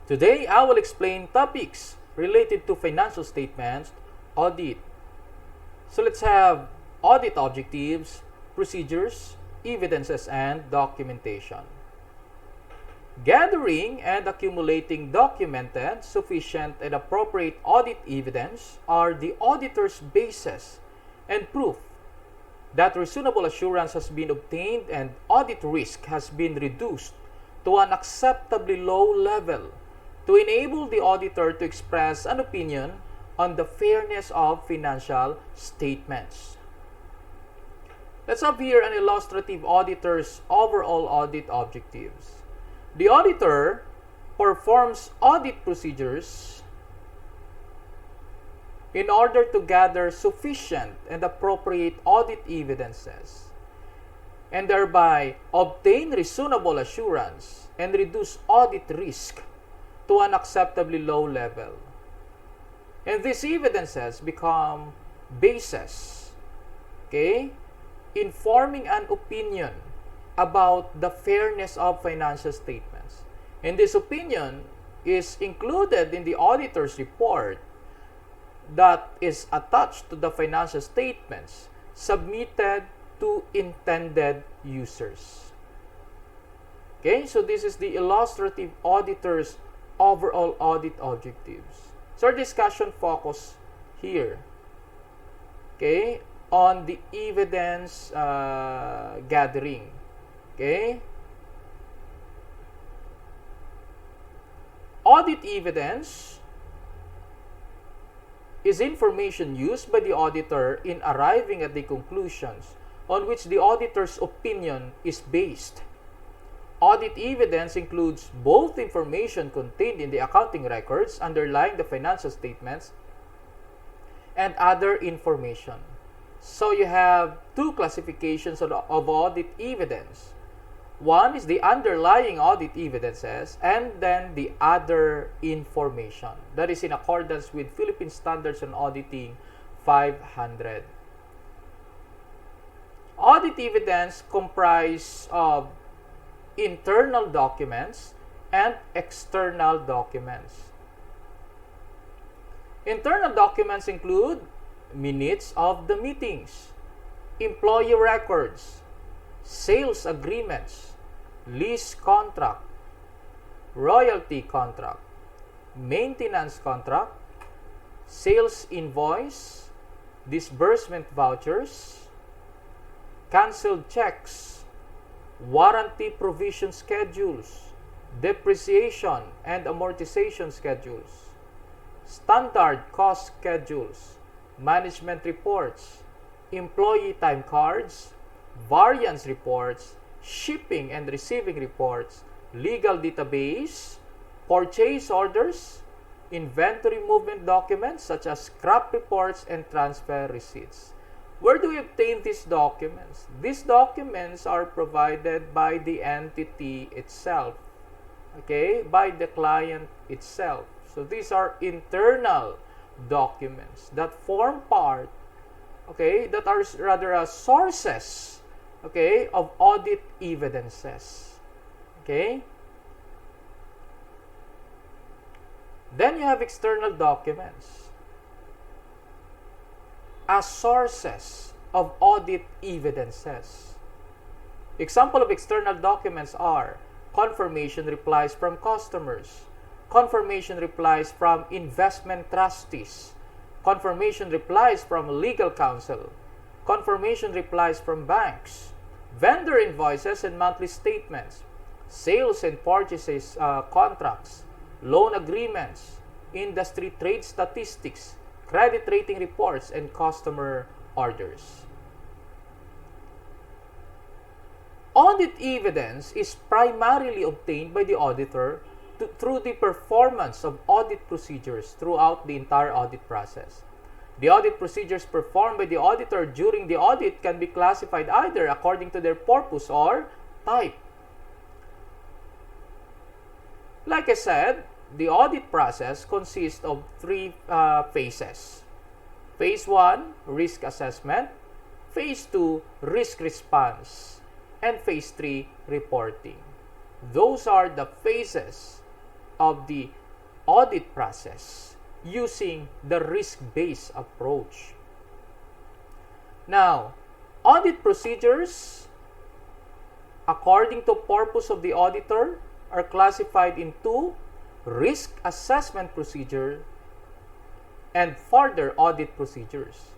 Today, I will explain topics related to financial statements, audit. So let's have audit objectives, procedures, evidences, and documentation. Gathering and accumulating documented, sufficient, and appropriate audit evidence are the auditor's basis and proof that reasonable assurance has been obtained and audit risk has been reduced to an acceptably low level to enable the auditor to express an opinion on the fairness of financial statements. Let's have here an illustrative auditor's overall audit objectives. The auditor performs audit procedures in order to gather sufficient and appropriate audit evidences and thereby obtain reasonable assurance and reduce audit risk to an acceptably low level. And these evidences become basis, in forming an opinion about the fairness of financial statements. And this opinion is included in the auditor's report that is attached to the financial statements submitted to intended users. So this is the illustrative auditor's overall audit objectives. So our discussion focus here, on the evidence gathering. Audit evidence is information used by the auditor in arriving at the conclusions on which the auditor's opinion is based. Audit evidence includes both information contained in the accounting records underlying the financial statements and other information. So you have two classifications of audit evidence. One is the underlying audit evidences and then the other information. That is in accordance with Philippine Standards on Auditing 500. Audit evidence comprise of internal documents and external documents. Internal documents include minutes of the meetings, employee records, sales agreements, lease contract, royalty contract, maintenance contract, sales invoice, disbursement vouchers, canceled checks, warranty provision schedules, depreciation and amortization schedules, standard cost schedules, management reports, employee time cards, variance reports, shipping and receiving reports, legal database, purchase orders, inventory movement documents such as scrap reports and transfer receipts. Where do we obtain these documents? These documents are provided by the entity itself, by the client itself. So these are internal documents that form part, that are rather sources, of audit evidences. Then you have external documents as sources of audit evidences. Example of external documents are confirmation replies from customers, confirmation replies from investment trustees, confirmation replies from legal counsel, confirmation replies from banks, vendor invoices and monthly statements, sales and purchases contracts, loan agreements, industry trade statistics, credit rating reports, and customer orders. Audit evidence is primarily obtained by the auditor through the performance of audit procedures throughout the entire audit process. The audit procedures performed by the auditor during the audit can be classified either according to their purpose or type. Like I said, the audit process consists of three phases. Phase 1, risk assessment. Phase 2, risk response. And Phase 3, reporting. Those are the phases of the audit process using the risk-based approach. Now, audit procedures, according to purpose of the auditor, are classified into risk assessment procedure and further audit procedures.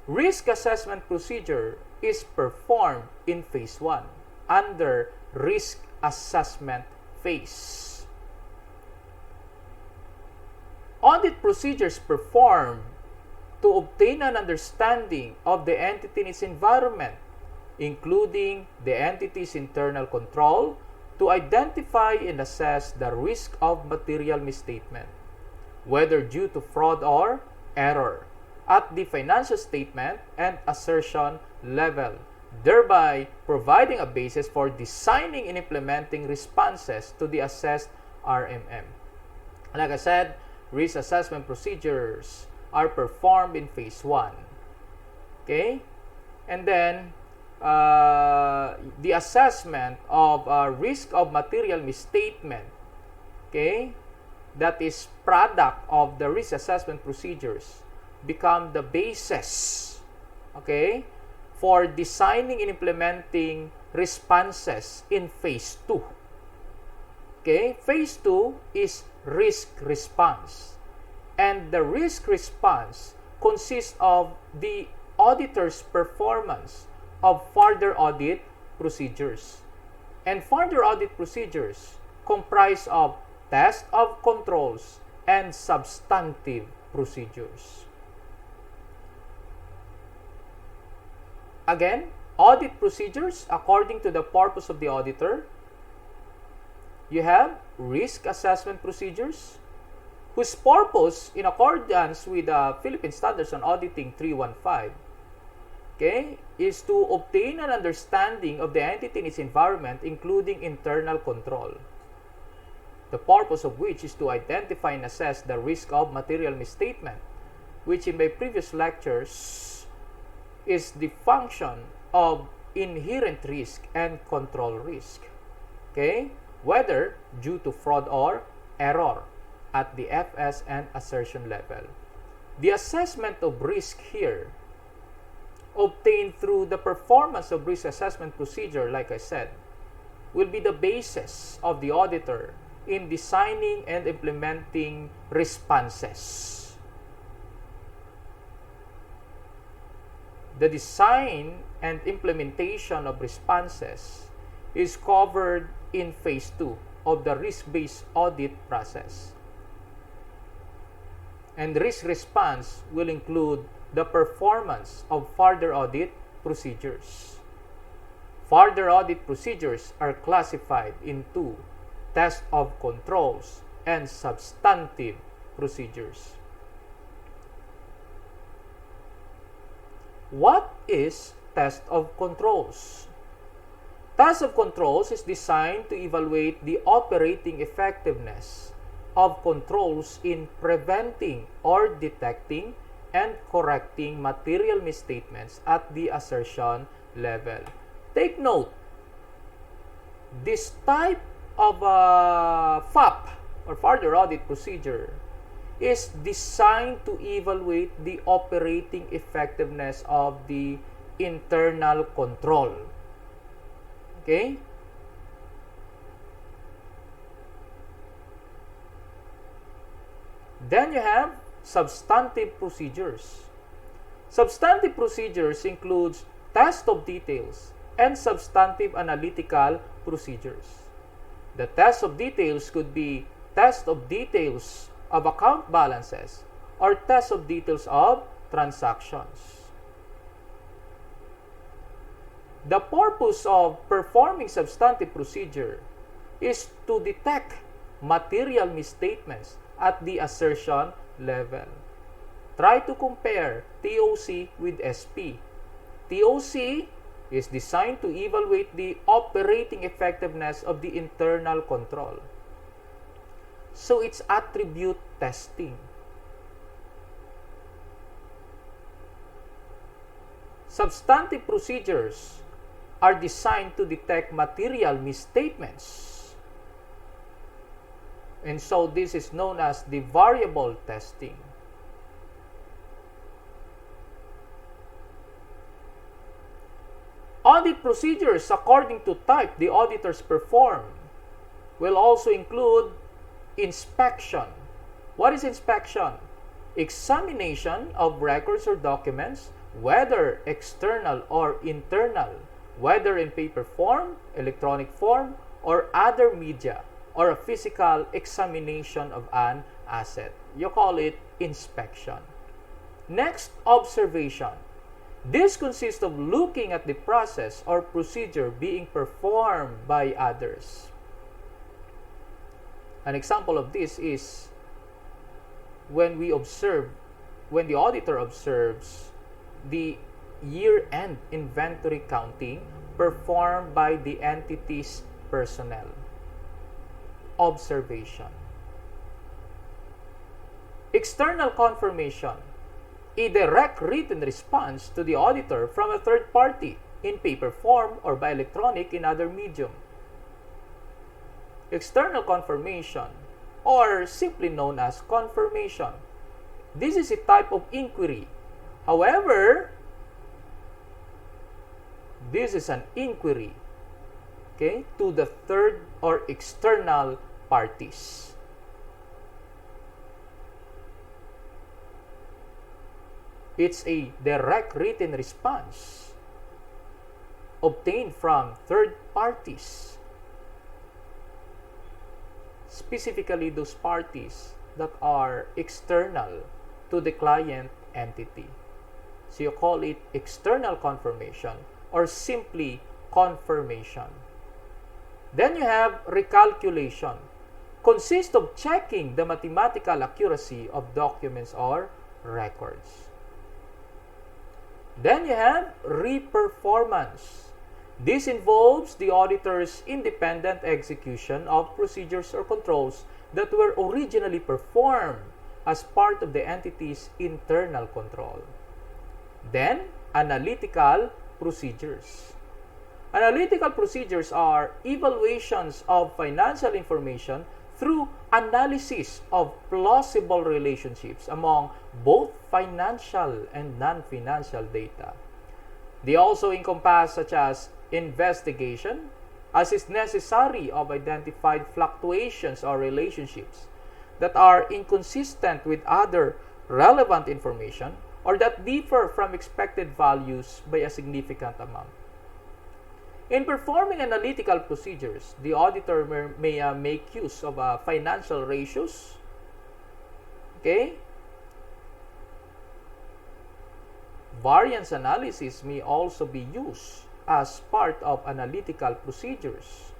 Risk assessment procedure is performed in phase 1 under risk assessment phase. Audit procedures performed to obtain an understanding of the entity and its environment, including the entity's internal control, to identify and assess the risk of material misstatement, whether due to fraud or error, at the financial statement and assertion level, thereby providing a basis for designing and implementing responses to the assessed RMM. Like I said, risk assessment procedures are performed in phase 1. Okay? And then, the assessment of risk of material misstatement, okay, that is product of the risk assessment procedures, become the basis, okay, for designing and implementing responses in phase 2. Okay, phase 2 is risk response. And the risk response consists of the auditor's performance of further audit procedures. And further audit procedures comprise of test of controls and substantive procedures. Again, audit procedures according to the purpose of the auditor. You have risk assessment procedures, whose purpose, in accordance with the Philippine Standards on Auditing 315, okay, is to obtain an understanding of the entity and its environment, including internal control. The purpose of which is to identify and assess the risk of material misstatement, which in my previous lectures is the function of inherent risk and control risk. Okay, whether due to fraud or error at the FS and assertion level. The assessment of risk here, obtained through the performance of risk assessment procedure, like I said, will be the basis of the auditor in designing and implementing responses. The design and implementation of responses is covered in phase 2 of the risk-based audit process. And risk response will include the performance of further audit procedures. Further audit procedures are classified into test of controls and substantive procedures. What is test of controls? Test of controls is designed to evaluate the operating effectiveness of controls in preventing or detecting and correcting material misstatements at the assertion level. Take note, this type of FAP or further audit procedure is designed to evaluate the operating effectiveness of the internal control. Okay? Then you have substantive procedures. Substantive procedures includes test of details and substantive analytical procedures. The test of details could be test of details of account balances or test of details of transactions. The purpose of performing substantive procedure is to detect material misstatements at the assertion level. Try to compare TOC with SP. TOC is designed to evaluate the operating effectiveness of the internal control. So it's attribute testing. Substantive procedures are designed to detect material misstatements. And so this is known as the variable testing. Audit procedures according to type the auditors perform will also include inspection. What is inspection? Examination of records or documents, whether external or internal, whether in paper form, electronic form, or other media, or a physical examination of an asset. You call it inspection. Next, observation. This consists of looking at the process or procedure being performed by others. An example of this is when the auditor observes the year-end inventory counting performed by the entity's personnel. Observation. External confirmation. A direct written response to the auditor from a third party in paper form or by electronic in other medium. External confirmation, or simply known as confirmation. This is a type of inquiry. However, this is an inquiry, okay, to the third or external parties. It's a direct written response obtained from third parties, specifically those parties that are external to the client entity. So you call it external confirmation or simply confirmation. Then you have recalculation. Consists of checking the mathematical accuracy of documents or records. Then you have reperformance. This involves the auditor's independent execution of procedures or controls that were originally performed as part of the entity's internal control. Then, analytical procedures. Analytical procedures are evaluations of financial information through analysis of plausible relationships among both financial and non-financial data. They also encompass such as investigation, as is necessary of identified fluctuations or relationships that are inconsistent with other relevant information or that differ from expected values by a significant amount. In performing analytical procedures, the auditor may make use of financial ratios, okay? Variance analysis may also be used as part of analytical procedures.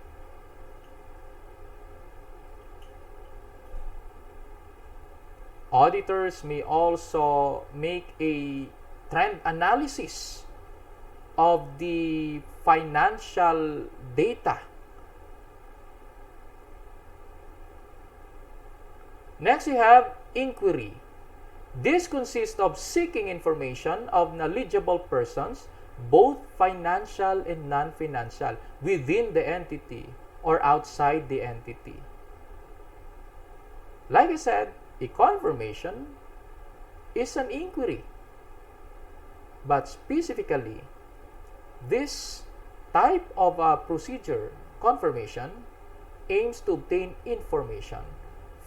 Auditors may also make a trend analysis of the financial data. Next, you have inquiry. This consists of seeking information of knowledgeable persons, both financial and non-financial, within the entity or outside the entity. Like I said, a confirmation is an inquiry. But specifically, this type of procedure, confirmation, aims to obtain information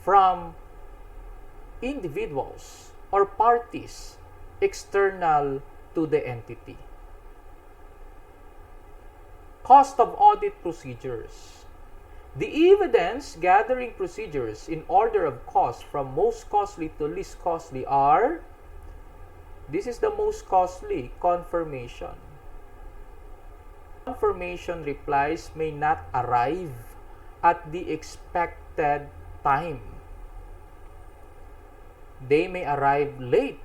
from individuals or parties external to the entity. Cost of audit procedures. The evidence gathering procedures in order of cost from most costly to least costly are, this is the most costly, confirmation. Confirmation replies may not arrive at the expected time. They may arrive late.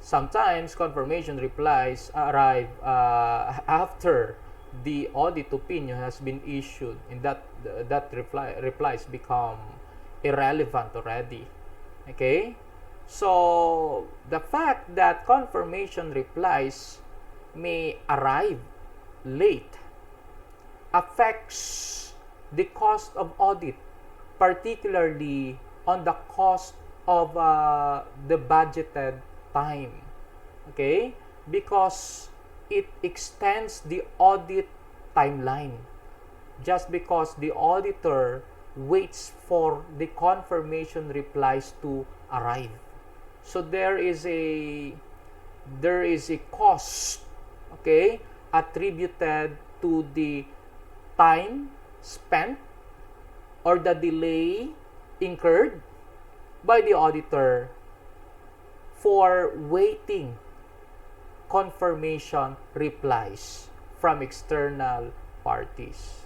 Sometimes confirmation replies arrive after the audit opinion has been issued, and that replies become irrelevant already. Okay? So the fact that confirmation replies may arrive late affects the cost of audit particularly on the cost of the budgeted time. Okay? Because it extends the audit timeline. Just because the auditor waits for the confirmation replies to arrive. So there is a cost, okay, attributed to the time spent or the delay incurred by the auditor for waiting confirmation replies from external parties.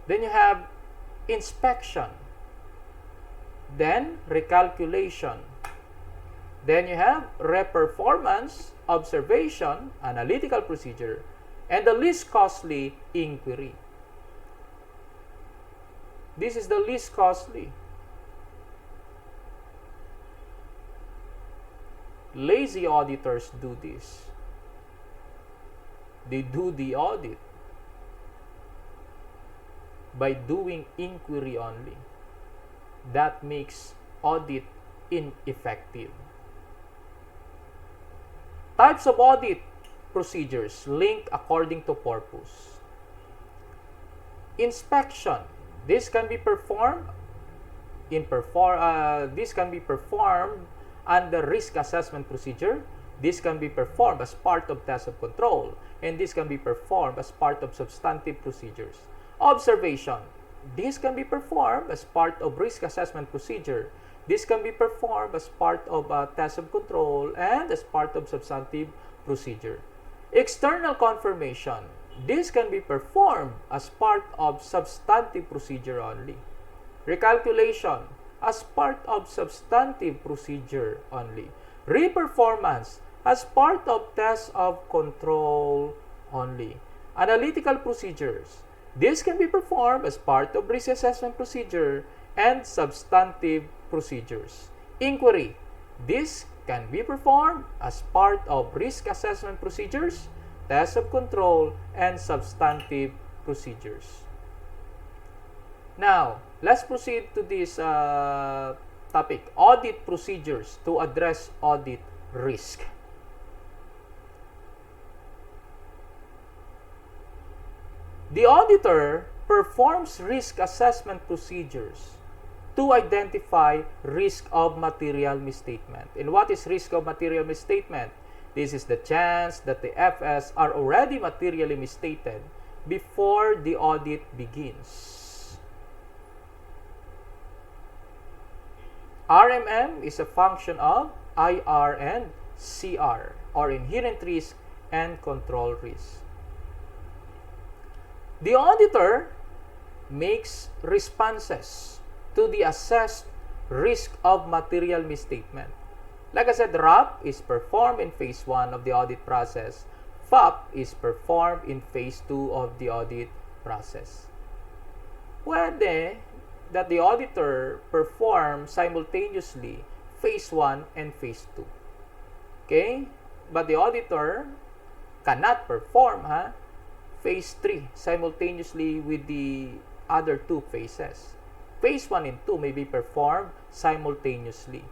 Then you have inspection, then recalculation, then you have reperformance, observation, analytical procedure, and the least costly, inquiry. This is the least costly. Lazy auditors do this. They do the audit by doing inquiry only. That makes audit ineffective. Types of audit procedures linked according to purpose. Inspection. This can be performed under risk assessment procedure. This can be performed as part of test of control, and this can be performed as part of substantive procedures. Observation. This can be performed as part of risk assessment procedure. This can be performed as part of a test of control and as part of substantive procedure. External confirmation. This can be performed as part of substantive procedure only. Recalculation as part of substantive procedure only. Reperformance as part of test of control only. Analytical procedures. This can be performed as part of risk assessment procedure and substantive procedures. Inquiry. This can be performed as part of risk assessment procedures, test of control, and substantive procedures. Now, let's proceed to this topic, audit procedures to address audit risk. The auditor performs risk assessment procedures to identify risk of material misstatement. And what is risk of material misstatement? This is the chance that the FS are already materially misstated before the audit begins. RMM is a function of IR and CR, or inherent risk and control risk. The auditor makes responses to the assessed risk of material misstatement. Like I said, RAP is performed in phase 1 of the audit process. FAP is performed in phase 2 of the audit process. Pwede that the auditor perform simultaneously phase 1 and phase 2. Okay? But the auditor cannot perform phase 3 simultaneously with the other two phases. Phase 1 and 2 may be performed simultaneously.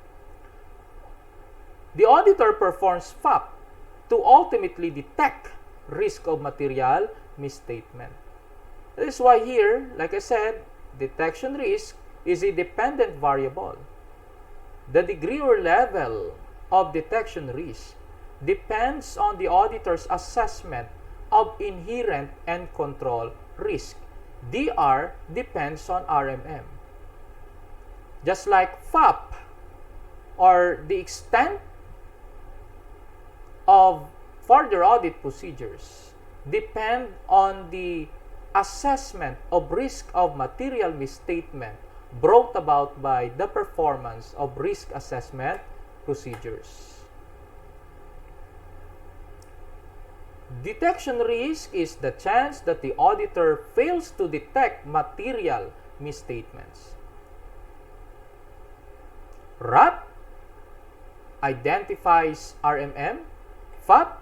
The auditor performs FAP to ultimately detect risk of material misstatement. That is why here, like I said, detection risk is a dependent variable. The degree or level of detection risk depends on the auditor's assessment of inherent and control risk. DR depends on RMM. Just like FAP, or the extent of further audit procedures, depend on the assessment of risk of material misstatement brought about by the performance of risk assessment procedures. Detection risk is the chance that the auditor fails to detect material misstatements. RAP identifies RMM. FAP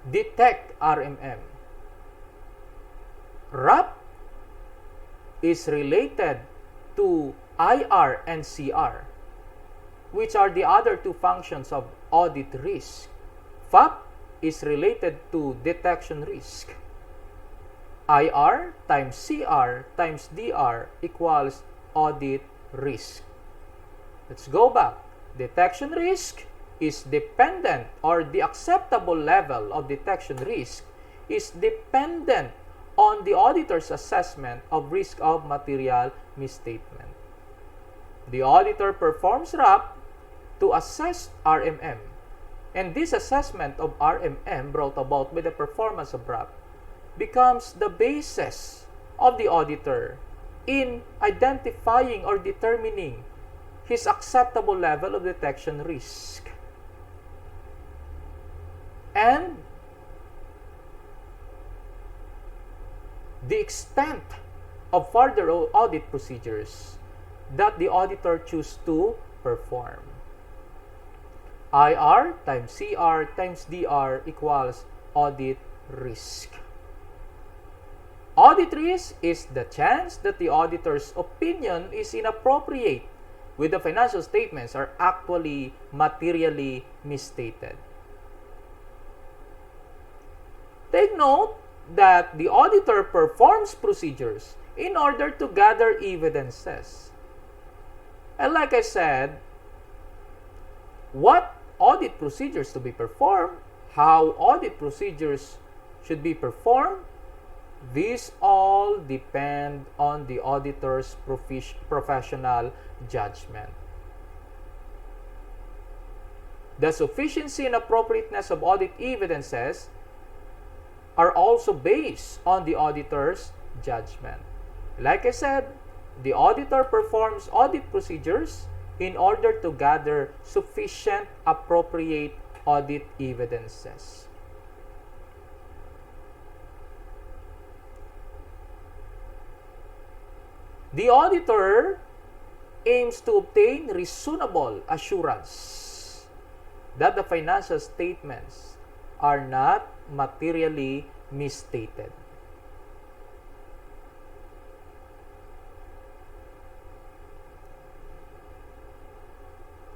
detect RMM. RAP is related to IR and CR, which are the other two functions of audit risk. FAP is related to detection risk. IR times CR times DR equals audit risk. Let's go back. Detection risk is dependent, or the acceptable level of detection risk is dependent on the auditor's assessment of risk of material misstatement. The auditor performs RAP to assess RMM, and this assessment of RMM brought about by the performance of RAP becomes the basis of the auditor in identifying or determining his acceptable level of detection risk. And the extent of further audit procedures that the auditor chooses to perform. IR times CR times DR equals audit risk. Audit risk is the chance that the auditor's opinion is inappropriate when the financial statements are actually materially misstated. Take note that the auditor performs procedures in order to gather evidences. And like I said, what audit procedures to be performed, how audit procedures should be performed, these all depend on the auditor's professional judgment. The sufficiency and appropriateness of audit evidences are also based on the auditor's judgment. Like I said, the auditor performs audit procedures in order to gather sufficient, appropriate audit evidences. The auditor aims to obtain reasonable assurance that the financial statements are not materially misstated.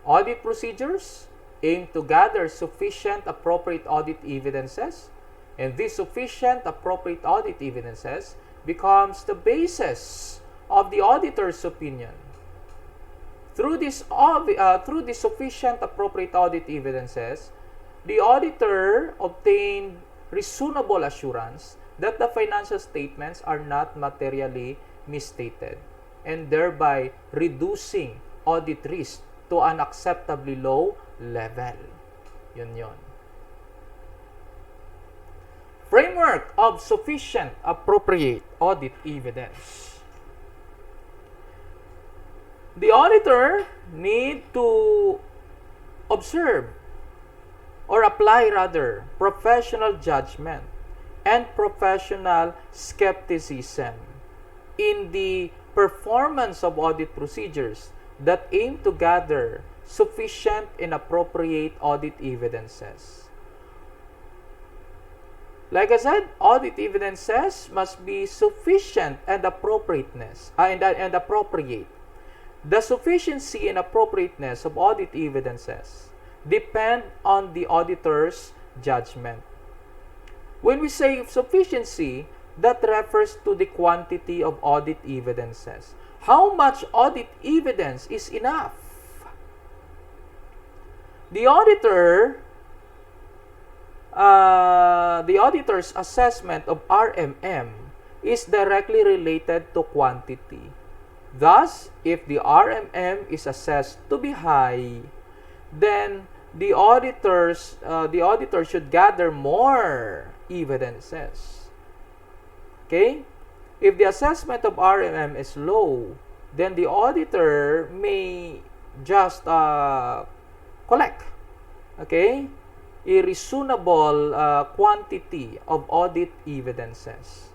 Audit procedures aim to gather sufficient appropriate audit evidences, and these sufficient appropriate audit evidences becomes the basis of the auditor's opinion. Through this sufficient appropriate audit evidences, the auditor obtained reasonable assurance that the financial statements are not materially misstated, and thereby reducing audit risk to an acceptably low level. Yun. Framework of sufficient appropriate audit evidence. The auditor need to observe or apply rather professional judgment and professional skepticism in the performance of audit procedures that aim to gather sufficient and appropriate audit evidences. Like I said, audit evidences must be sufficient and appropriateness and appropriate. The sufficiency and appropriateness of audit evidences depend on the auditor's judgment. When we say sufficiency, that refers to the quantity of audit evidences. How much audit evidence is enough? The auditor's assessment of RMM is directly related to quantity. Thus, if the RMM is assessed to be high, then the auditor should gather more evidences. Okay? If the assessment of RMM is low, then the auditor may just collect, okay, a reasonable quantity of audit evidences.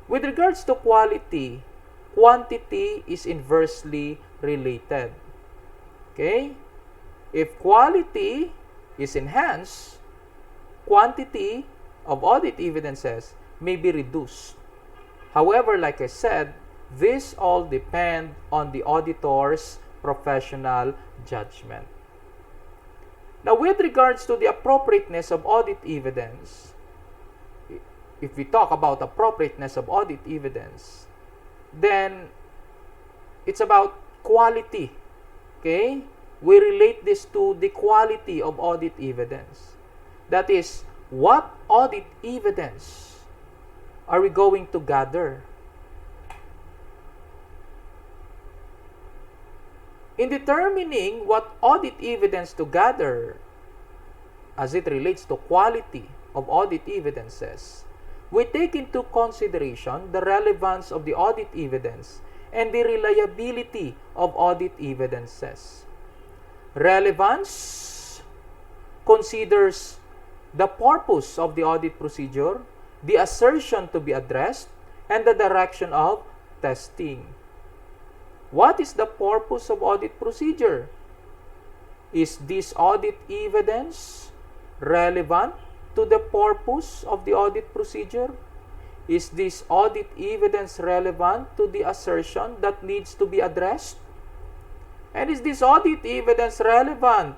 With regards to quality, quantity is inversely related. Okay? If quality is enhanced, quantity of audit evidences may be reduced. However, like I said, this all depend on the auditor's professional judgment. Now, with regards to the appropriateness of audit evidence, if we talk about appropriateness of audit evidence, then it's about quality. Okay? We relate this to the quality of audit evidence. That is, what audit evidence are we going to gather? In determining what audit evidence to gather as it relates to quality of audit evidences, we take into consideration the relevance of the audit evidence and the reliability of audit evidences. Relevance considers the purpose of the audit procedure, the assertion to be addressed, and the direction of testing. What is the purpose of audit procedure? Is this audit evidence relevant to the purpose of the audit procedure? Is this audit evidence relevant to the assertion that needs to be addressed? And is this audit evidence relevant,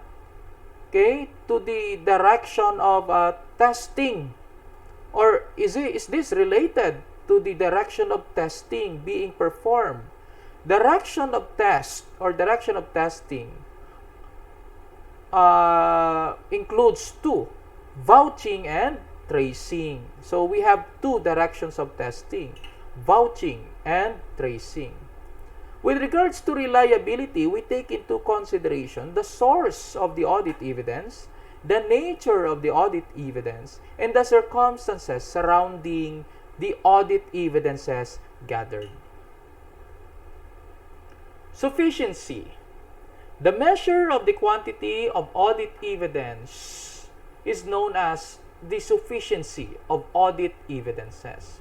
okay, to the direction of testing? Or is this related to the direction of testing being performed? Direction of test or direction of testing includes two, vouching and tracing. So we have two directions of testing, vouching and tracing. With regards to reliability, we take into consideration the source of the audit evidence, the nature of the audit evidence, and the circumstances surrounding the audit evidences gathered. Sufficiency. The measure of the quantity of audit evidence is known as the sufficiency of audit evidences.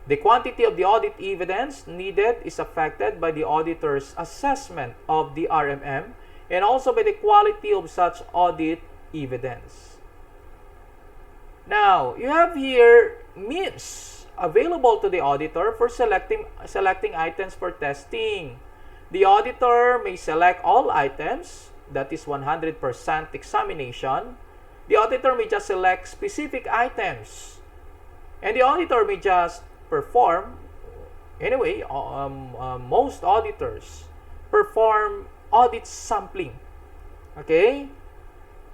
The quantity of the audit evidence needed is affected by the auditor's assessment of the RMM and also by the quality of such audit evidence. Now, you have here means available to the auditor for selecting items for testing. The auditor may select all items, that is 100% examination. The auditor may just select specific items. And the auditor may just perform, anyway, most auditors perform audit sampling, okay,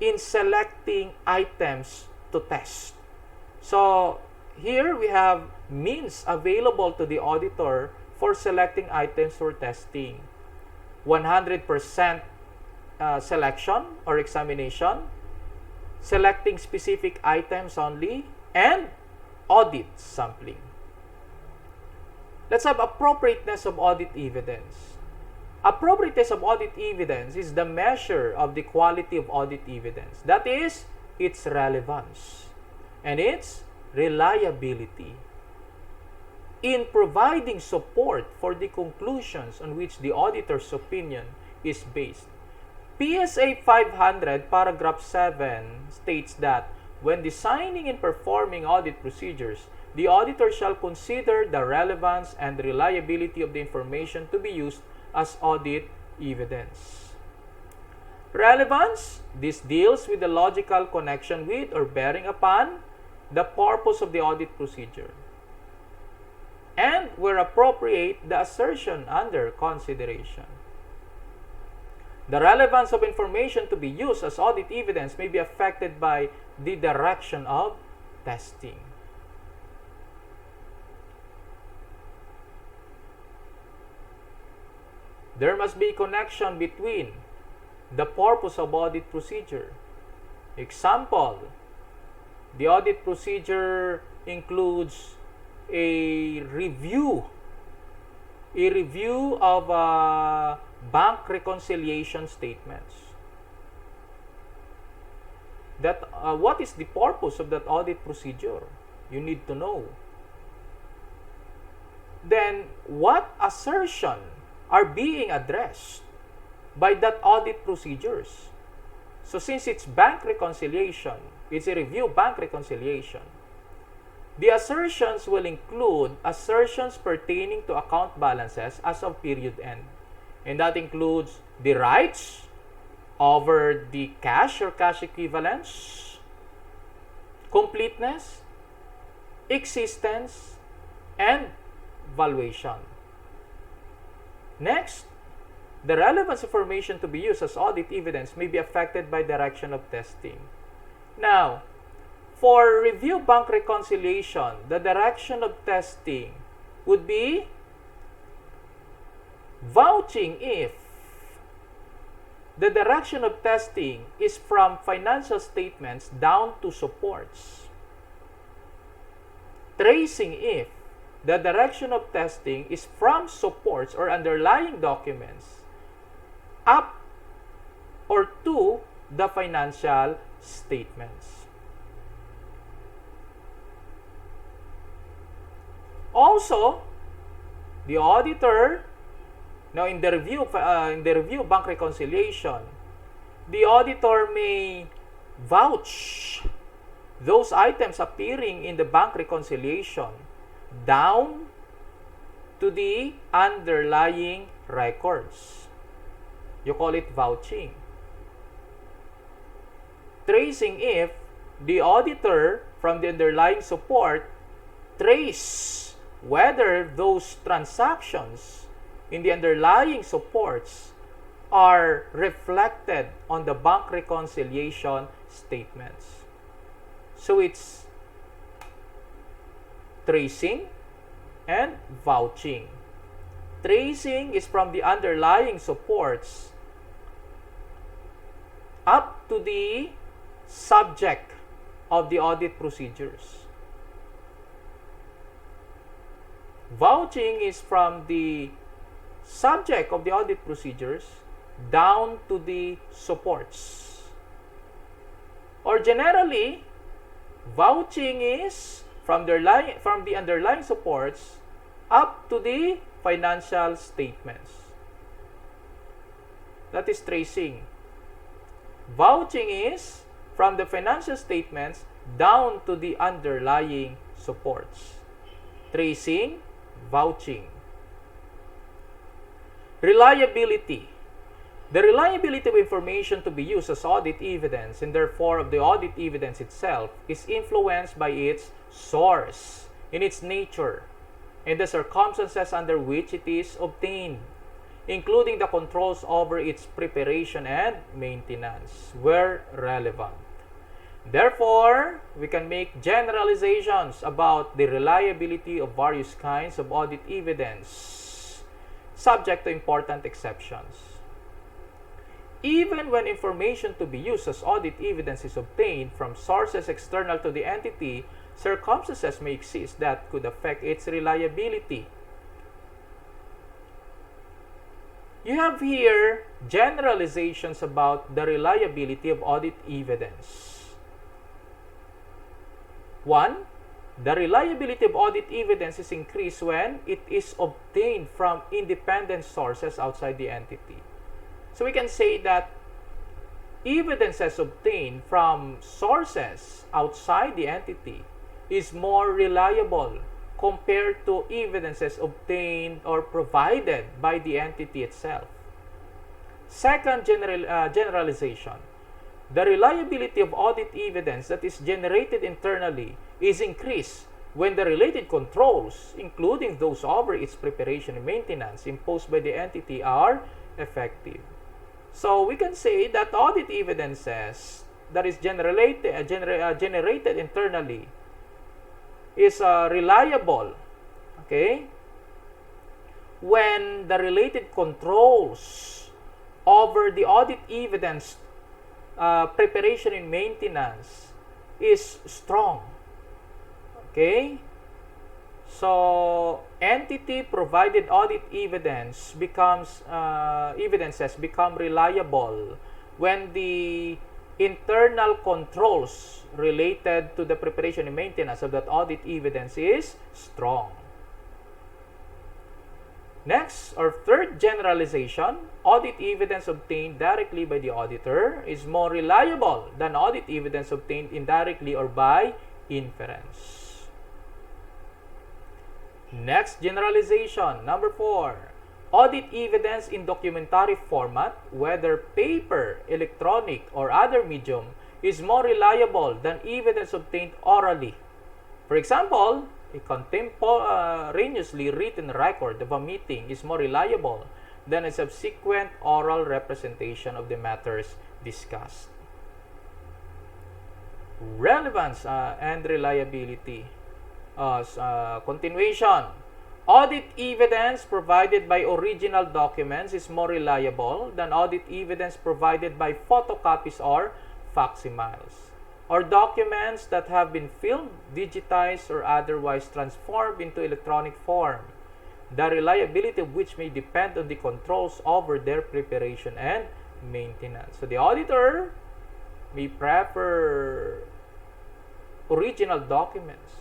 in selecting items to test. So, here we have means available to the auditor for selecting items for testing. 100% selection or examination, selecting specific items only, and audit sampling. Let's have appropriateness of audit evidence. Appropriateness of audit evidence is the measure of the quality of audit evidence. That is, its relevance and its reliability in providing support for the conclusions on which the auditor's opinion is based. PSA 500 paragraph 7 states that when designing and performing audit procedures, the auditor shall consider the relevance and reliability of the information to be used as audit evidence. Relevance, this deals with the logical connection with or bearing upon the purpose of the audit procedure. And where appropriate, the assertion under consideration. The relevance of information to be used as audit evidence may be affected by the direction of testing. There must be a connection between the purpose of audit procedure. Example, the audit procedure includes a review of bank reconciliation statements. What is the purpose of that audit procedure? You need to know. Then, what assertion are being addressed by that audit procedures? So since it's bank reconciliation, it's a review bank reconciliation. The assertions will include assertions pertaining to account balances as of period end. And that includes the rights over the cash or cash equivalents, completeness, existence, and valuation. Next, the relevance information to be used as audit evidence may be affected by direction of testing. Now, for review bank reconciliation, the direction of testing would be vouching if the direction of testing is from financial statements down to supports. Tracing if the direction of testing is from supports or underlying documents up or to the financial statements. Also, the auditor, now in the review bank reconciliation, the auditor may vouch those items appearing in the bank reconciliation down to the underlying records. You call it vouching. Tracing if the auditor from the underlying support trace whether those transactions in the underlying supports are reflected on the bank reconciliation statements. So it's tracing and vouching. Tracing is from the underlying supports up to the subject of the audit procedures. Vouching is from the subject of the audit procedures down to the supports. Or generally, vouching is from the underlying supports up to the financial statements. That is tracing. Vouching is from the financial statements down to the underlying supports. Tracing, vouching. Reliability. The reliability of information to be used as audit evidence, and therefore of the audit evidence itself, is influenced by its source, in its nature, and the circumstances under which it is obtained, including the controls over its preparation and maintenance, where relevant. Therefore, we can make generalizations about the reliability of various kinds of audit evidence, subject to important exceptions. Even when information to be used as audit evidence is obtained from sources external to the entity, circumstances may exist that could affect its reliability. You have here generalizations about the reliability of audit evidence. 1. The reliability of audit evidence is increased when it is obtained from independent sources outside the entity. So we can say that evidences obtained from sources outside the entity is more reliable compared to evidences obtained or provided by the entity itself. Second generalization. The reliability of audit evidence that is generated internally is increased when the related controls, including those over its preparation and maintenance imposed by the entity, are effective. So we can say that audit evidences that is generated internally is reliable, okay, when the related controls over the audit evidence preparation and maintenance is strong. Okay? So, entity provided audit evidences become reliable when the internal controls related to the preparation and maintenance of that audit evidence is strong. Next, or third generalization, audit evidence obtained directly by the auditor is more reliable than audit evidence obtained indirectly or by inference. Next generalization, number 4. Audit evidence in documentary format, whether paper, electronic, or other medium, is more reliable than evidence obtained orally. For example, a contemporaneously written record of a meeting is more reliable than a subsequent oral representation of the matters discussed. Relevance and reliability. Continuation. Audit evidence provided by original documents is more reliable than audit evidence provided by photocopies or facsimiles, or documents that have been filmed, digitized, or otherwise transformed into electronic form, the reliability of which may depend on the controls over their preparation and maintenance. So the auditor may prefer original documents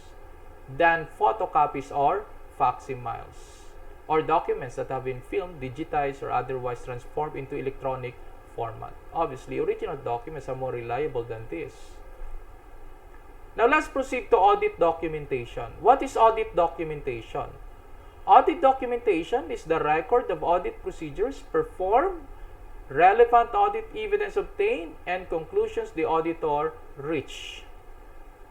than photocopies or facsimiles, or documents that have been filmed, digitized, or otherwise transformed into electronic format. Obviously, original documents are more reliable than this. Now, let's proceed to audit documentation. What is audit documentation? Audit documentation is the record of audit procedures performed, relevant audit evidence obtained, and conclusions the auditor reached.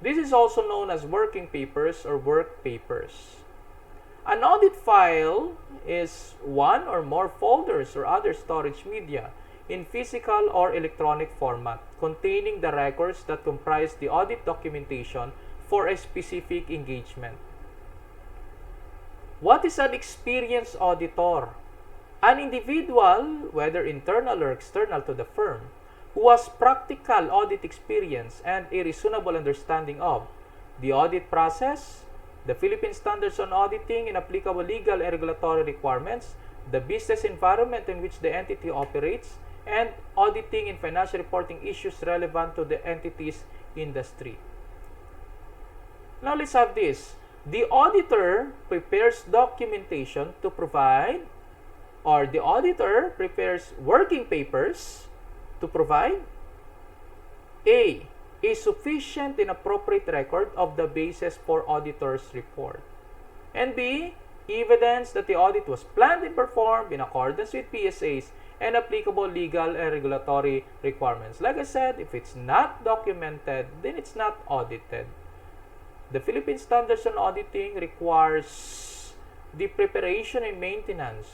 This is also known as working papers or work papers. An audit file is one or more folders or other storage media in physical or electronic format containing the records that comprise the audit documentation for a specific engagement. What is an experienced auditor? An individual, whether internal or external to the firm, who has practical audit experience and a reasonable understanding of the audit process, the Philippine Standards on Auditing and applicable legal and regulatory requirements, the business environment in which the entity operates, and auditing and financial reporting issues relevant to the entity's industry. Now let's have this. The auditor prepares documentation to provide, or the auditor prepares working papers to provide A sufficient and appropriate record of the basis for auditor's report, and B, evidence that the audit was planned and performed in accordance with PSAs and applicable legal and regulatory requirements. Like I said, if it's not documented, then it's not audited. The Philippine Standards on Auditing requires the preparation and maintenance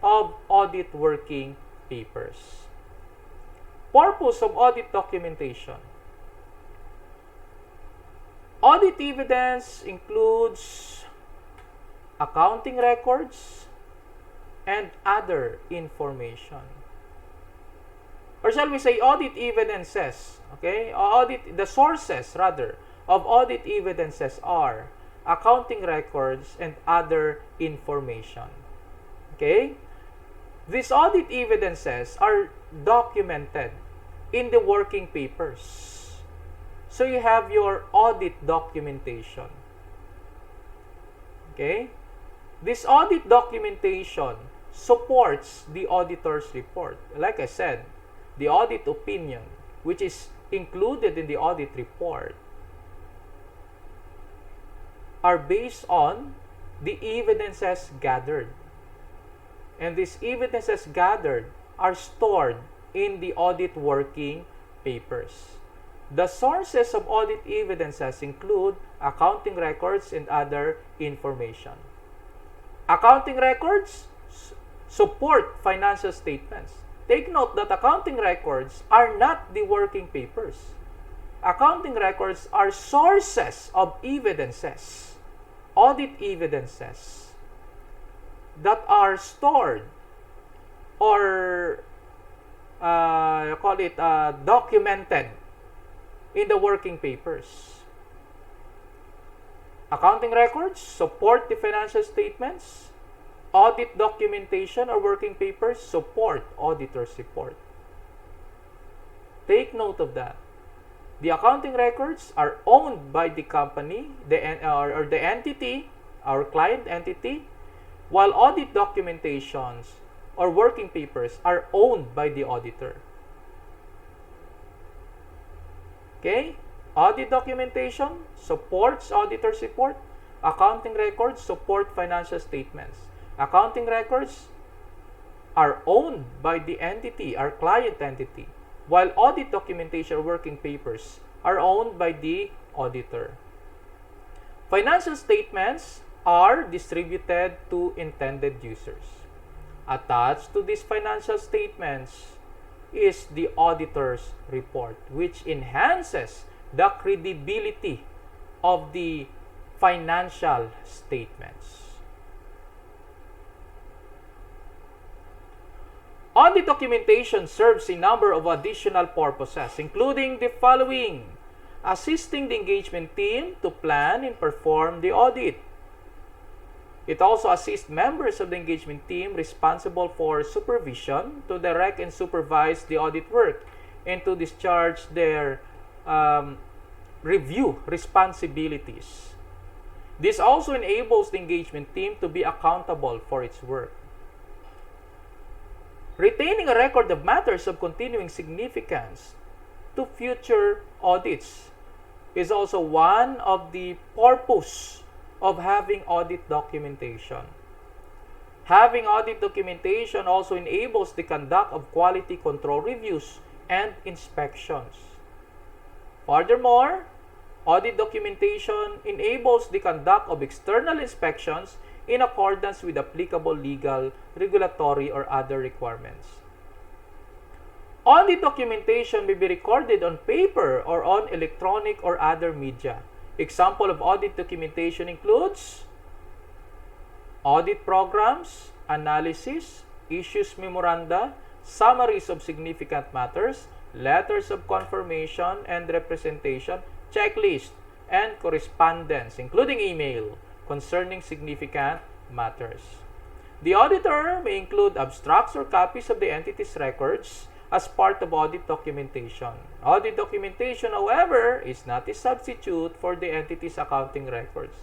of audit working papers. Purpose of audit documentation. Audit evidence includes accounting records and other information. Or shall we say audit evidences, okay? The sources rather of audit evidences are accounting records and other information. Okay? These audit evidences are documented in the working papers. So you have your audit documentation. Okay? This audit documentation supports the auditor's report. Like I said, the audit opinion, which is included in the audit report, are based on the evidences gathered. And these evidences gathered are stored in the audit working papers. The sources of audit evidences include accounting records and other information. Accounting records support financial statements. Take note that accounting records are not the working papers. Accounting records are sources of evidences, audit evidences, that are stored or documented in the working papers. Accounting records support the financial statements. Audit documentation or working papers support auditor's report. Take note of that. The accounting records are owned by the company, the entity, our client entity, while audit documentations or working papers are owned by the auditor. Okay? Audit documentation supports auditor's report. Accounting records support financial statements. Accounting records are owned by the entity, our client entity, while audit documentation or working papers are owned by the auditor. Financial statements are distributed to intended users. Attached to these financial statements is the auditor's report, which enhances the credibility of the financial statements. Audit documentation serves a number of additional purposes, including the following: assisting the engagement team to plan and perform the audit. It also assists members of the engagement team responsible for supervision to direct and supervise the audit work and to discharge their review responsibilities. This also enables the engagement team to be accountable for its work. Retaining a record of matters of continuing significance to future audits is also one of the purpose of having audit documentation. Having audit documentation also enables the conduct of quality control reviews and inspections. Furthermore, audit documentation enables the conduct of external inspections in accordance with applicable legal, regulatory, or other requirements. Audit documentation may be recorded on paper or on electronic or other media. Example of audit documentation includes audit programs, analysis, issues memoranda, summaries of significant matters, letters of confirmation and representation, checklist, and correspondence, including email, concerning significant matters. The auditor may include abstracts or copies of the entity's records as part of audit documentation. Audit documentation, however, is not a substitute for the entity's accounting records.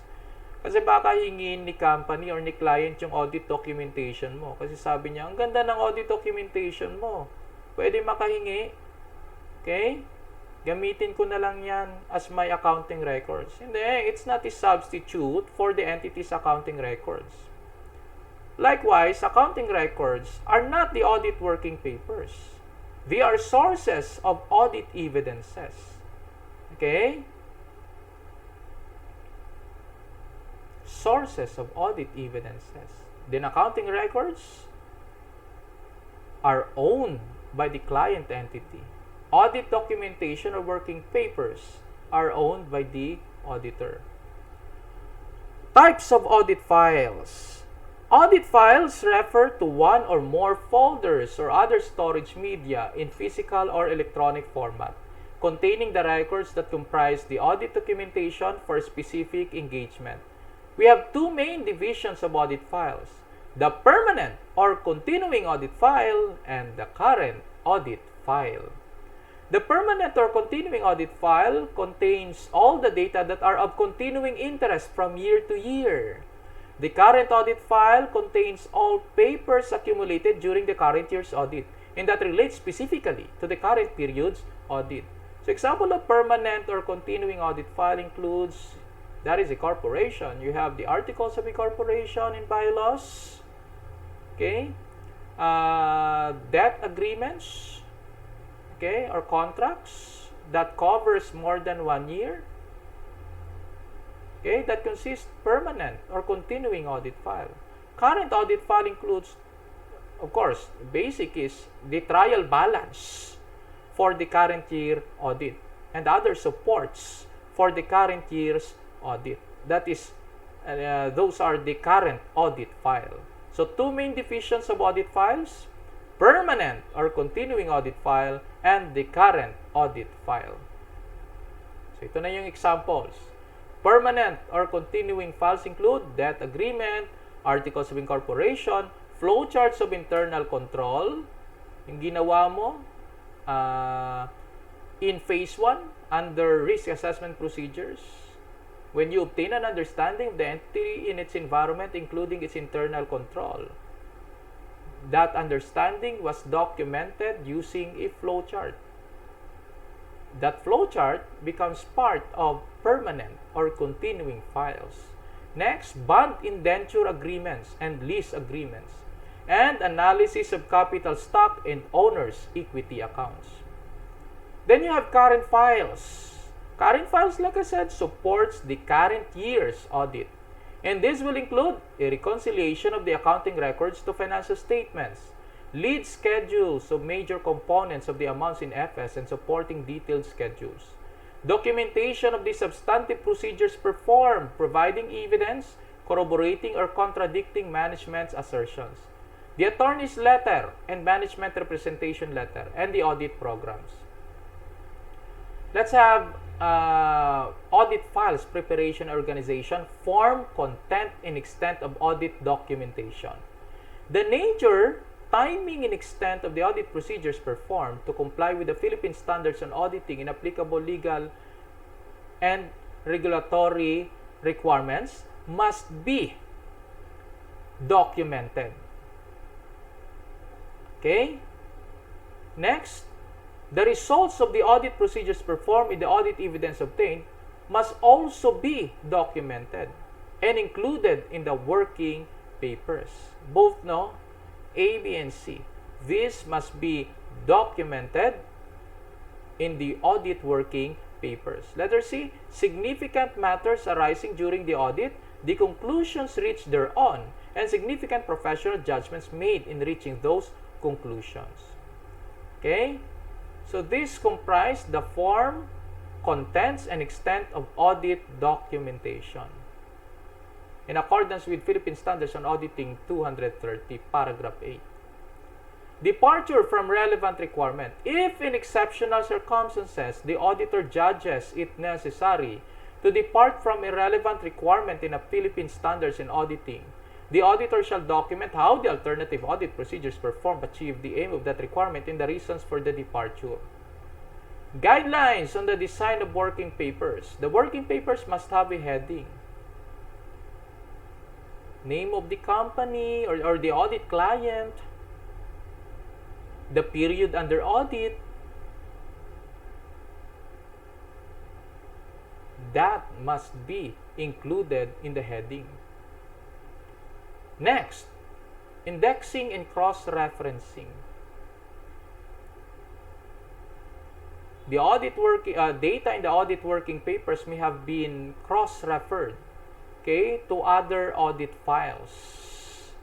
Kasi baka hingin ni company or ni client yung audit documentation mo. Kasi sabi niya, ang ganda ng audit documentation mo. Pwede makahingi. Okay? Gamitin ko na lang yan as my accounting records. Hindi, it's not a substitute for the entity's accounting records. Likewise, accounting records are not the audit working papers. They are sources of audit evidences. Okay? Sources of audit evidences. Then accounting records are owned by the client entity. Audit documentation or working papers are owned by the auditor. Types of audit files. Audit files refer to one or more folders or other storage media in physical or electronic format, containing the records that comprise the audit documentation for a specific engagement. We have two main divisions of audit files: the permanent or continuing audit file and the current audit file. The permanent or continuing audit file contains all the data that are of continuing interest from year to year. The current audit file contains all papers accumulated during the current year's audit and that relates specifically to the current period's audit. So, example of permanent or continuing audit file includes, that is a corporation. You have the articles of incorporation and bylaws. Okay? Debt agreements. Okay, or contracts that covers more than 1 year. Okay, that consists permanent or continuing audit file. Current audit file includes, of course, basic is the trial balance for the current year audit and other supports for the current year's audit. That is, those are the current audit file. So, two main divisions of audit files: permanent or continuing audit file and the current audit file. So, ito na yung examples. Permanent or continuing files include debt agreement, articles of incorporation, flowcharts of internal control, yung ginawa mo in phase 1 under risk assessment procedures, when you obtain an understanding of the entity in its environment, including its internal control. That understanding was documented using a flowchart. That flowchart becomes part of permanent or continuing files. Next, bond indenture agreements and lease agreements. And analysis of capital stock and owner's equity accounts. Then you have current files. Current files, like I said, supports the current year's audit. And this will include a reconciliation of the accounting records to financial statements, lead schedules of major components of the amounts in FS and supporting detailed schedules, documentation of the substantive procedures performed, providing evidence, corroborating or contradicting management's assertions, the attorney's letter and management representation letter, and the audit programs. Let's have audit files preparation organization, form, content, and extent of audit documentation. The nature, timing, and extent of the audit procedures performed to comply with the Philippine standards on auditing and applicable legal and regulatory requirements must be documented. Okay? Next, the results of the audit procedures performed in the audit evidence obtained must also be documented and included in the working papers. Both, no? A, B, and C. This must be documented in the audit working papers. Letter C, significant matters arising during the audit, the conclusions reached thereon, and significant professional judgments made in reaching those conclusions. Okay? So this comprise the form, contents, and extent of audit documentation. In accordance with Philippine Standards on Auditing 230, paragraph 8. Departure from relevant requirement. If in exceptional circumstances, the auditor judges it necessary to depart from a relevant requirement in a Philippine Standards in Auditing, the auditor shall document how the alternative audit procedures performed achieve the aim of that requirement and the reasons for the departure. Guidelines on the design of working papers. The working papers must have a heading. Name of the company or the audit client, the period under audit. That must be included in the heading. Next, indexing and cross-referencing. The audit data in the audit working papers may have been cross-referred, okay, to other audit files.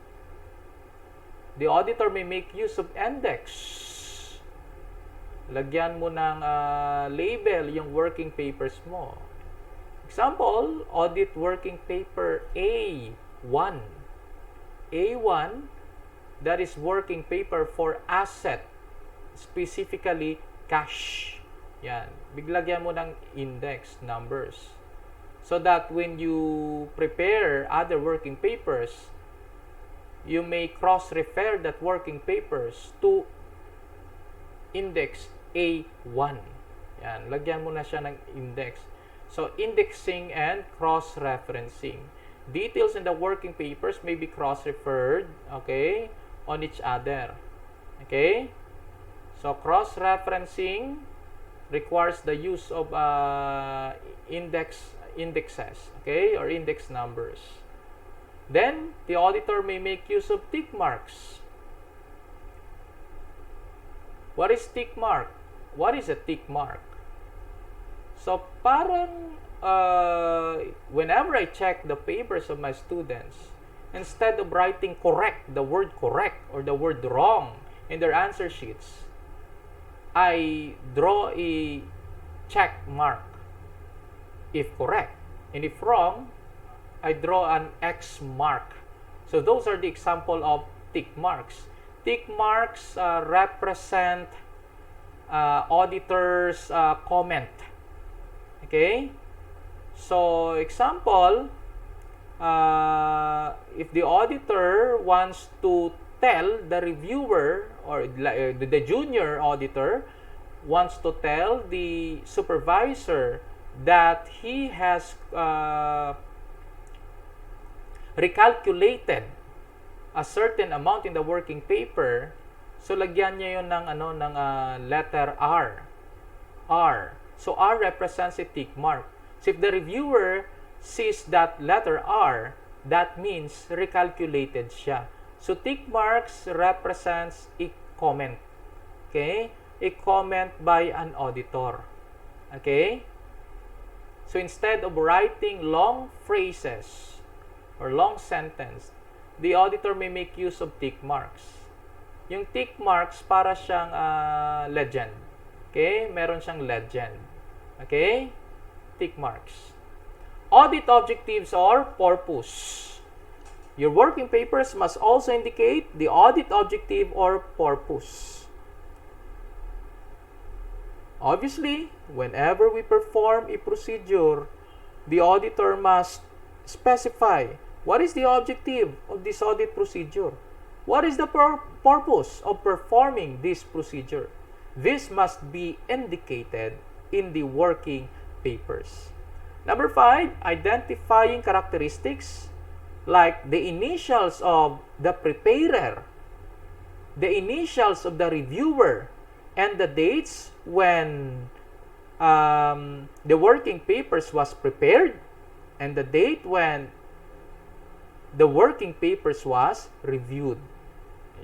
The auditor may make use of index. Lagyan mo ng label yung working papers mo. Example, audit working paper A1. A1, that is working paper for asset, specifically cash. Yan. Biglagyan mo ng index numbers. So that when you prepare other working papers, you may cross-refer that working papers to index A1. Yan. Lagyan mo na siya ng index. So, indexing and cross-referencing. Details in the working papers may be cross-referred, okay, on each other. Okay? So, cross-referencing requires the use of indexes, okay, or index numbers. Then, the auditor may make use of tick marks. What is tick mark? What is a tick mark? So, parang whenever I check the papers of my students, instead of writing correct, the word correct or the word wrong in their answer sheets, I draw a check mark if correct. And if wrong, I draw an X mark. So those are the example of tick marks. Tick marks represent auditor's comment. Okay? So, example, if the auditor wants to tell the reviewer or the junior auditor wants to tell the supervisor that he has recalculated a certain amount in the working paper, so lagyan niya yun ng letter R. R. So, R represents a tick mark. So, if the reviewer sees that letter R, that means recalculated siya. So, tick marks represents a comment. Okay? A comment by an auditor. Okay? So, instead of writing long phrases or long sentence, the auditor may make use of tick marks. Yung tick marks, para siyang legend. Okay? Meron siyang legend. Okay? Tick marks. Audit objectives or purpose. Your working papers must also indicate the audit objective or purpose. Obviously, whenever we perform a procedure, the auditor must specify what is the objective of this audit procedure. What is the purpose of performing this procedure? This must be indicated in the working papers. Number 5, identifying characteristics like the initials of the preparer, the initials of the reviewer, and the dates when the working papers was prepared and the date when the working papers was reviewed.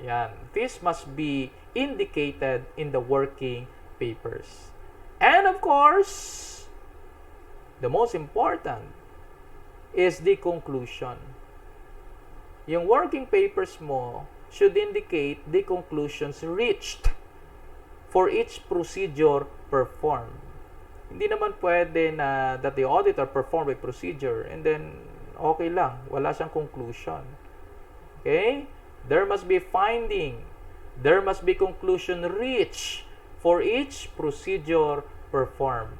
Yan. This must be indicated in the working papers. And of course, the most important is the conclusion. Yung working papers mo should indicate the conclusions reached for each procedure performed. Hindi naman pwede na that the auditor performed a procedure and then okay lang, wala siyang conclusion. Okay? There must be finding. There must be conclusion reached for each procedure performed.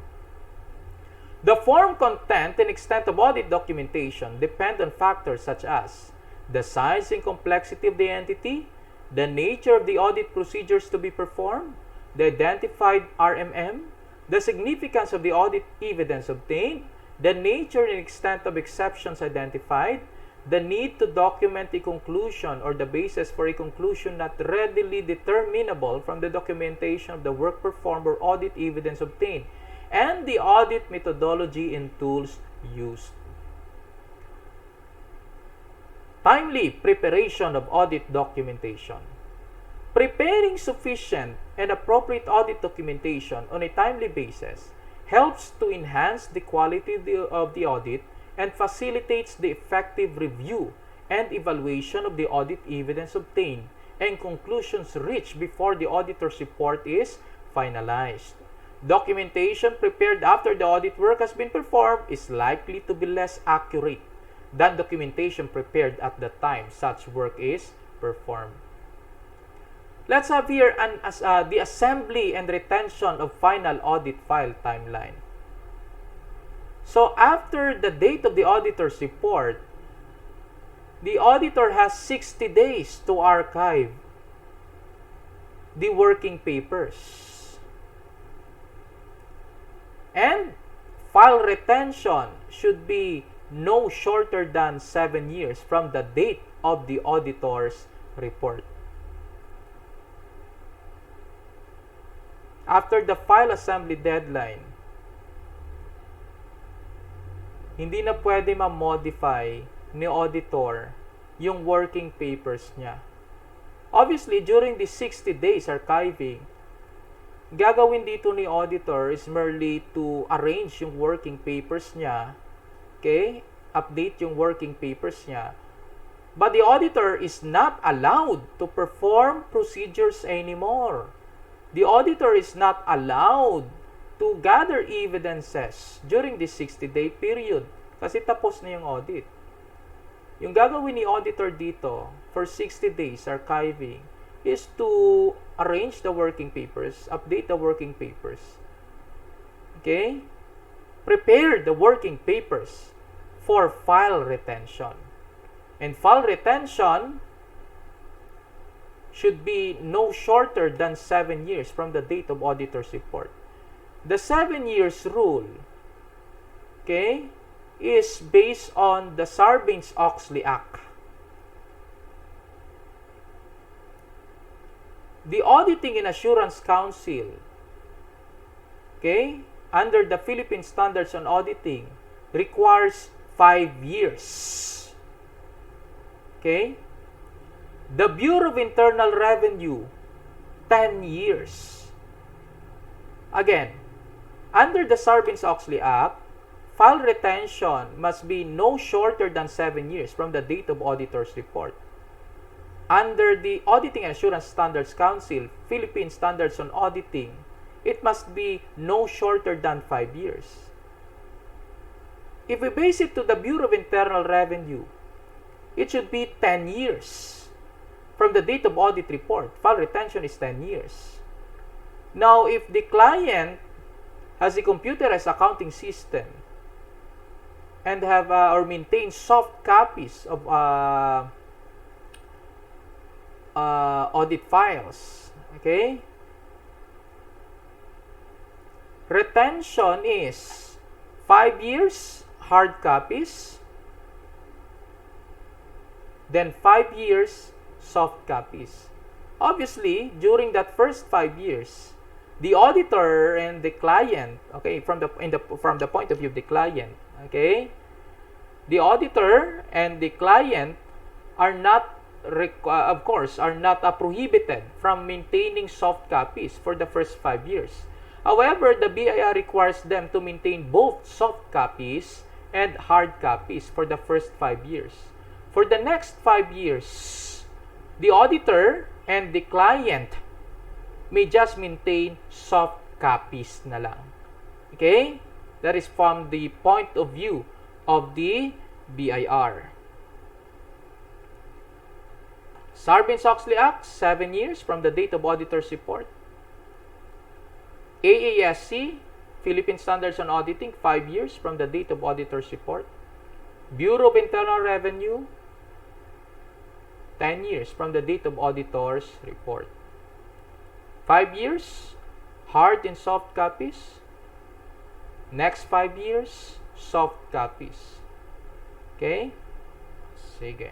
The form, content, and extent of audit documentation depend on factors such as the size and complexity of the entity, the nature of the audit procedures to be performed, the identified RMM, the significance of the audit evidence obtained, the nature and extent of exceptions identified, the need to document a conclusion or the basis for a conclusion not readily determinable from the documentation of the work performed or audit evidence obtained, and the audit methodology and tools used. Timely preparation of audit documentation. Preparing sufficient and appropriate audit documentation on a timely basis helps to enhance the quality of the audit and facilitates the effective review and evaluation of the audit evidence obtained and conclusions reached before the auditor's report is finalized. Documentation prepared after the audit work has been performed is likely to be less accurate than documentation prepared at the time such work is performed. Let's have here the assembly and retention of final audit file timeline. So after the date of the auditor's report, the auditor has 60 days to archive the working papers. And file retention should be no shorter than 7 years from the date of the auditor's report. After the file assembly deadline, hindi na pwede ma-modify ni auditor yung working papers niya. Obviously, during the 60 days archiving, gagawin dito ni auditor is merely to arrange yung working papers niya, okay? Update yung working papers niya. But the auditor is not allowed to perform procedures anymore. The auditor is not allowed to gather evidences during this 60-day period kasi tapos na yung audit. Yung gagawin ni auditor dito for 60 days archiving is to arrange the working papers, update the working papers. Okay? Prepare the working papers for file retention. And file retention should be no shorter than 7 years from the date of auditor's report. The 7 years rule, okay, is based on the Sarbanes-Oxley Act. The Auditing and Assurance Council, okay, under the Philippine Standards on Auditing, requires 5 years. Okay? The Bureau of Internal Revenue, 10 years. Again, under the Sarbanes-Oxley Act, file retention must be no shorter than 7 years from the date of auditor's report. Under the Auditing and Assurance Standards Council, Philippine Standards on Auditing, it must be no shorter than 5 years. If we base it to the Bureau of Internal Revenue, it should be 10 years from the date of audit report. File retention is 10 years. Now, if the client has a computerized accounting system and have or maintain soft copies of audit files, okay, retention is 5 years hard copies, then 5 years soft copies. Obviously, during that first 5 years, the auditor and the client, okay, from the point of view of the client, okay, the auditor and the client are not of course are not prohibited from maintaining soft copies for the first 5 years. However, the BIR requires them to maintain both soft copies and hard copies for the first 5 years. For the next 5 years, the auditor and the client may just maintain soft copies na lang. Okay? That is from the point of view of the BIR. Sarbanes-Oxley Act, 7 years from the date of auditor's report. AASC, Philippine Standards on Auditing, 5 years from the date of auditor's report. Bureau of Internal Revenue, 10 years from the date of auditor's report. 5 years, hard and soft copies. Next 5 years, soft copies. Okay? Sige.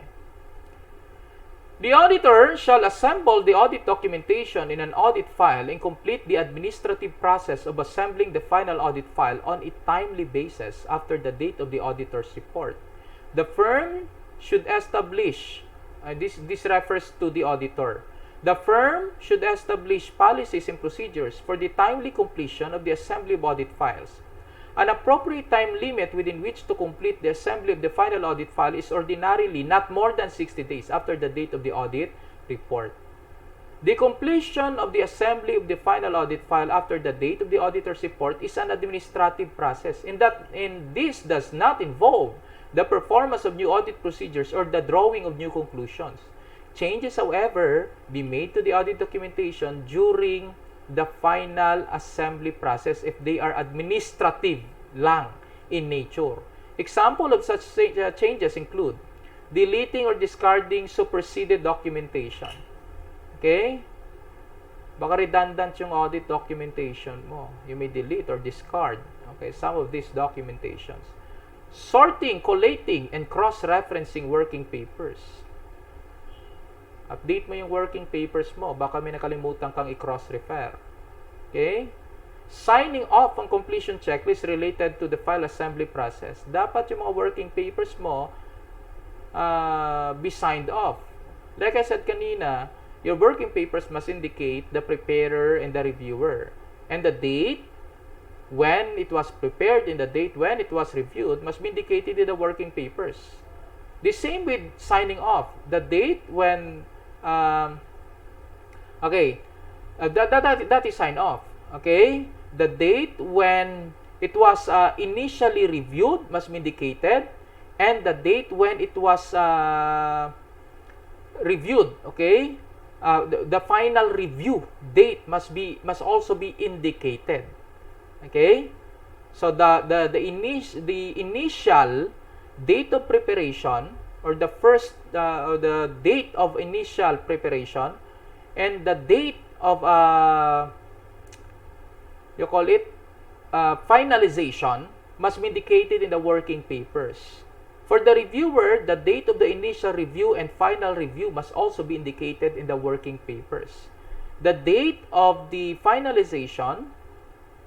The auditor shall assemble the audit documentation in an audit file and complete the administrative process of assembling the final audit file on a timely basis after the date of the auditor's report. The firm should establish, this refers to the auditor, the firm should establish policies and procedures for the timely completion of the assembly of audit files. An appropriate time limit within which to complete the assembly of the final audit file is ordinarily not more than 60 days after the date of the audit report. The completion of the assembly of the final audit file after the date of the auditor's report is an administrative process, and this does not involve the performance of new audit procedures or the drawing of new conclusions. Changes, however, be made to the audit documentation during the final assembly process if they are administrative lang in nature. Example of such changes include deleting or discarding superseded documentation. Okay? Baka redundant yung audit documentation mo. You may delete or discard, okay, some of these documentations. Sorting, collating, and cross-referencing working papers. Update mo yung working papers mo. Baka may nakalimutan kang i-cross-refer. Okay? Signing off on completion checklist related to the file assembly process. Dapat yung mga working papers mo be signed off. Like I said kanina, your working papers must indicate the preparer and the reviewer. And the date when it was prepared and the date when it was reviewed must be indicated in the working papers. The same with signing off. The date when that is signed off. Okay? The date when it was initially reviewed must be indicated, and the date when it was reviewed. Okay? The final review date must also be indicated. Okay? So the initial date of preparation, or the first the date of initial preparation, and the date of finalization must be indicated in the working papers. For the reviewer, the date of the initial review and final review must also be indicated in the working papers. The date of the finalization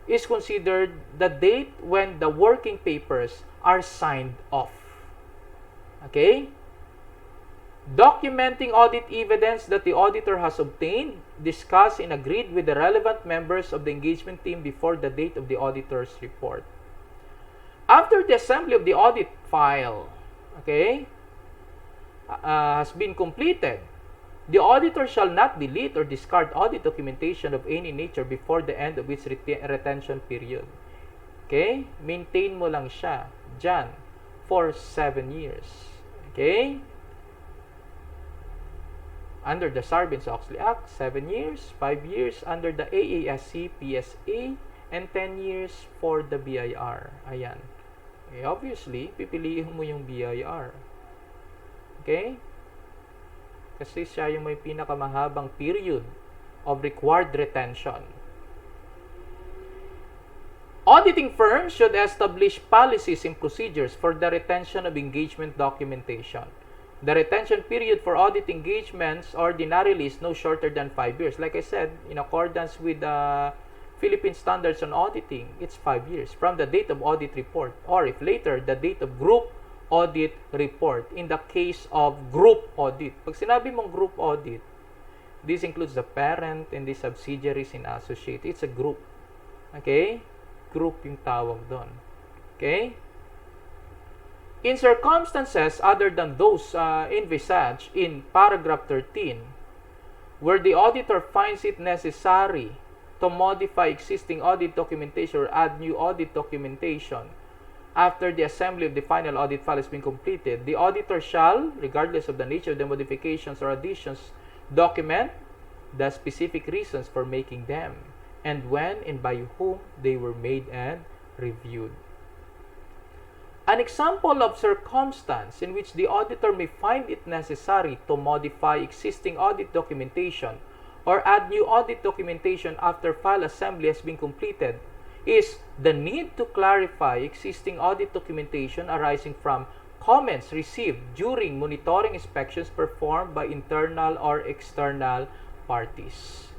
is considered the date when the working papers are signed off. Okay? Documenting audit evidence that the auditor has obtained, discussed, and agreed with the relevant members of the engagement team before the date of the auditor's report. After the assembly of the audit file, okay, has been completed, the auditor shall not delete or discard audit documentation of any nature before the end of its retention period. Okay? Maintain mo lang siya dyan for 7 years. Okay? Under the Sarbanes-Oxley Act, 7 years, 5 years under the AASC PSA, and 10 years for the BIR. Ayan. Okay, obviously, pipiliin mo yung BIR. Okay? Kasi siya yung may pinakamahabang period of required retention. Auditing firms should establish policies and procedures for the retention of engagement documentation. The retention period for audit engagements ordinarily is no shorter than 5 years. Like I said, in accordance with the Philippine Standards on Auditing, it's 5 years from the date of audit report, or if later, the date of group audit report in the case of group audit. Pag sinabi mong group audit, this includes the parent and the subsidiaries and associates. It's a group. Okay? Group yung tawag doon. Okay? In circumstances other than those envisaged in paragraph 13, where the auditor finds it necessary to modify existing audit documentation or add new audit documentation after the assembly of the final audit file has been completed, the auditor shall, regardless of the nature of the modifications or additions, document the specific reasons for making them, and when and by whom they were made and reviewed. An example of circumstance in which the auditor may find it necessary to modify existing audit documentation or add new audit documentation after file assembly has been completed is the need to clarify existing audit documentation arising from comments received during monitoring inspections performed by internal or external parties.